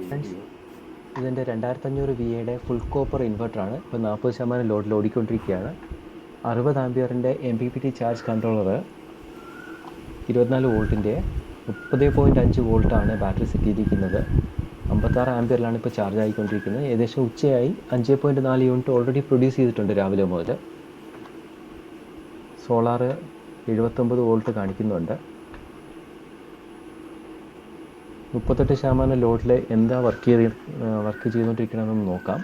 Friends, ഇതെൻ്റെ 2500 VA full copper ഇൻവെർട്ടറാണ്. ഇപ്പോൾ 40% ലോഡിൽ ഓടിക്കൊണ്ടിരിക്കുകയാണ്. 60 ആംപിയറിൻ്റെ MPPT ചാർജ് കൺട്രോളർ, 24 വോൾട്ടിൻ്റെ 30.5 വോൾട്ടാണ് ബാറ്ററി സെറ്റ് ചെയ്തിരിക്കുന്നത്. 56 ആംപിയറിലാണ് ഇപ്പോൾ ചാർജ് ആയിക്കൊണ്ടിരിക്കുന്നത്. ഏകദേശം ഉച്ചയായി. 5.4 യൂണിറ്റ് ഓൾറെഡി പ്രൊഡ്യൂസ് ചെയ്തിട്ടുണ്ട് രാവിലെ മുതൽ. സോളാർ 79 വോൾട്ട് കാണിക്കുന്നുണ്ട്. 38% ലോഡിൽ എന്താ വർക്ക് ചെയ്തുകൊണ്ടിരിക്കണമെന്ന് നോക്കാം.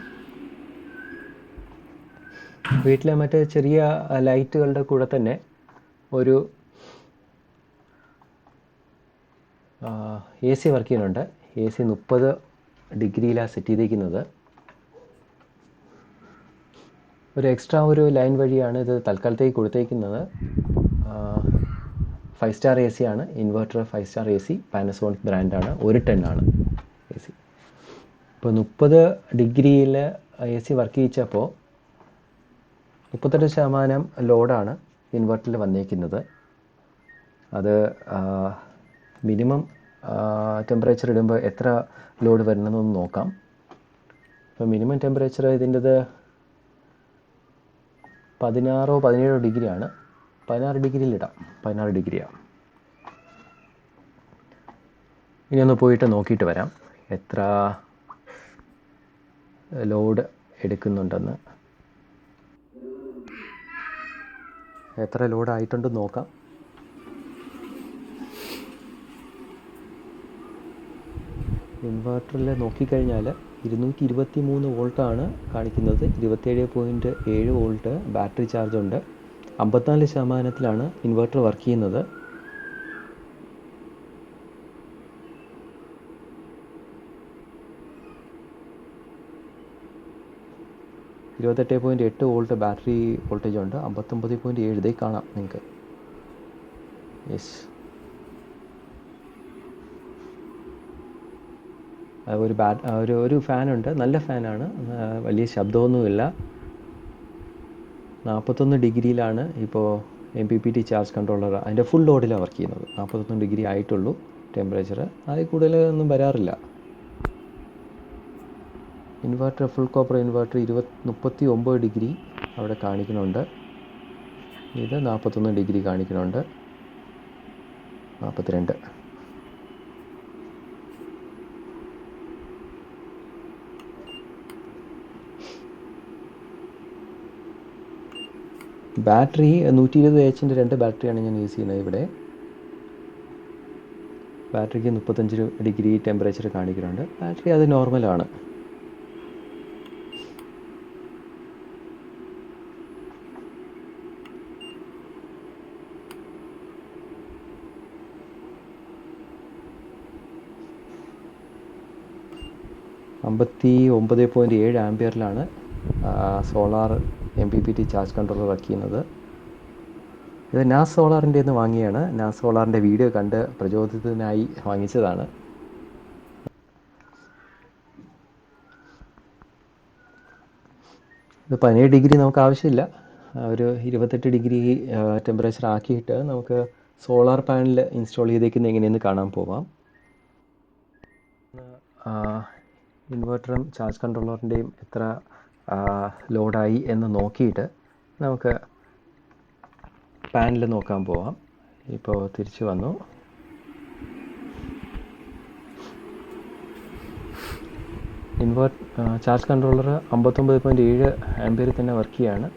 വീട്ടിലെ മറ്റേ ചെറിയ ലൈറ്റുകളുടെ കൂടെ തന്നെ ഒരു AC വർക്ക് ചെയ്യുന്നുണ്ട്. AC 30 ഡിഗ്രിയിലാണ് സെറ്റ് ചെയ്തിരിക്കുന്നത്. ഒരു എക്സ്ട്രാ ഒരു ലൈൻ വഴിയാണ് ഇത് തൽക്കാലത്തേക്ക് കൊടുത്തേക്കുന്നത്. 5 സ്റ്റാർ AC ആണ്. ഇൻവെർട്ടർ 5 സ്റ്റാർ AC, പാനസോണിക് ബ്രാൻഡാണ്. 1 ടൺ ആണ് AC. ഇപ്പോൾ 30 ഡിഗ്രിയിൽ AC വർക്ക് ചെയ്യിച്ചപ്പോൾ 38% ലോഡാണ് ഇൻവെർട്ടറിൽ വന്നേക്കുന്നത്. അത് മിനിമം ടെമ്പറേച്ചർ ഇടുമ്പോൾ എത്ര ലോഡ് വരണമെന്നൊന്ന് നോക്കാം. ഇപ്പോൾ മിനിമം ടെമ്പറേച്ചർ ഇതിൻ്റെത് 16-17 ഡിഗ്രിയാണ്. 16 ഡിഗ്രിയിലിടാം. 16 ഡിഗ്രിയാണ്. ഇനി ഒന്ന് പോയിട്ട് നോക്കിയിട്ട് വരാം എത്ര ലോഡ് എടുക്കുന്നുണ്ടെന്ന്. എത്ര ലോഡായിട്ടുണ്ടെന്ന് നോക്കാം. ഇൻവെർട്ടറിൽ നോക്കിക്കഴിഞ്ഞാൽ 223 വോൾട്ടാണ് കാണിക്കുന്നത്. 27.7 വോൾട്ട് ബാറ്ററി ചാർജ് ഉണ്ട്. 54% ഇൻവെർട്ടർ വർക്ക് ചെയ്യുന്നത്. (28.8 വോൾട്ട് ബാറ്ററി വോൾട്ടേജ് ഉണ്ട്. 59.7 ഇതേ കാണാം നിങ്ങൾക്ക്. യെസ്, ഒരു ഫാനുണ്ട്. നല്ല ഫാനാണ്. വലിയ ശബ്ദമൊന്നുമില്ല. 41 ഡിഗ്രിയിലാണ് ഇപ്പോൾ MPPT ചാർജ് കൺട്രോളർ അതിൻ്റെ ഫുൾ ലോഡിലാണ് വർക്ക് ചെയ്യുന്നത്. 41 ഡിഗ്രി ആയിട്ടുള്ളൂ ടെമ്പറേച്ചർ. അതിൽ കൂടുതലൊന്നും വരാറില്ല. Inverter full copper inverter 39 degree അവിടെ കാണിക്കുന്നുണ്ട്. ഇത് 41 ഡിഗ്രി കാണിക്കുന്നുണ്ട്. 42. ബാറ്ററി 120 Ah 2 ബാറ്ററിയാണ് ഞാൻ യൂസ് ചെയ്യുന്നത്. ഇവിടെ ബാറ്ററിക്ക് 35 ഡിഗ്രി ടെമ്പറേച്ചർ കാണിക്കുന്നുണ്ട്. ബാറ്ററി അത് നോർമലാണ്. (59.7 ആംപിയറിലാണ് solar MPPT charge controller work ചെയ്യുന്നത്. ഇത് നാസ് സോളാറിൻ്റെ നിന്ന് വാങ്ങിയാണ്. നാസ് സോളാറിൻ്റെ വീഡിയോ കണ്ട് പ്രചോദിതനായി വാങ്ങിച്ചതാണ്. ഇത് 17 ഡിഗ്രി നമുക്ക് ആവശ്യമില്ല. ഒരു 28 ഡിഗ്രി ടെമ്പറേച്ചർ ആക്കിയിട്ട് നമുക്ക് സോളാർ പാനൽ ഇൻസ്റ്റാൾ ചെയ്തേക്കുന്നത് എങ്ങനെയെന്ന് കാണാൻ പോവാം. ഇൻവെർട്ടറും ചാർജ് കൺട്രോളറിൻ്റെയും എത്ര ലോഡായി എന്ന് നോക്കിയിട്ട് നമുക്ക് പാനൽ നോക്കാൻ പോവാം. ഇപ്പോൾ തിരിച്ചു വന്നു. ചാർജ് കൺട്രോളർ 59.7 ആംപിയറിൽ തന്നെ വർക്ക് ചെയ്യാണ്.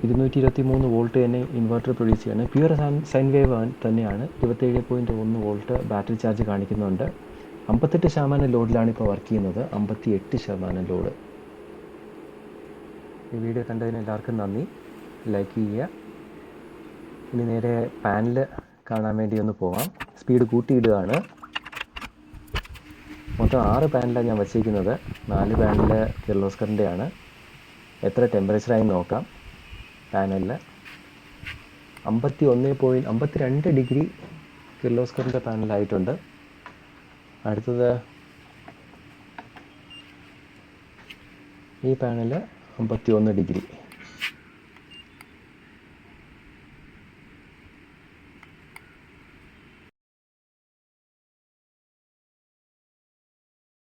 223 വോൾട്ട് തന്നെ ഇൻവെർട്ടർ പ്രൊഡ്യൂസ് ചെയ്യാണ്. പ്യുവർ സൈൻ വേവ് തന്നെയാണ്. 27.1 വോൾട്ട് ബാറ്ററി ചാർജ് കാണിക്കുന്നുണ്ട്. 58% ലോഡിലാണ് ഇപ്പോൾ വർക്ക് ചെയ്യുന്നത്. 58% ലോഡ്. ഈ വീഡിയോ കണ്ടതിന് എല്ലാവർക്കും നന്ദി. ലൈക്ക് ചെയ്യുക. ഇനി നേരെ പാനൽ കാണാൻ വേണ്ടി ഒന്ന് പോവാം. സ്പീഡ് കൂട്ടിയിടുകയാണ്. മൊത്തം 6 പാനലാണ് ഞാൻ വച്ചിരിക്കുന്നത്. 4 പാനൽ കിർലോസ്കറിൻ്റെയാണ്. എത്ര ടെമ്പറേച്ചറായി നോക്കാം. പാനലിൽ 52 ഡിഗ്രി കിർലോസ്കറിൻ്റെ പാനലായിട്ടുണ്ട്. അടുത്തത് ഈ പാനൽ 51 ഡിഗ്രി.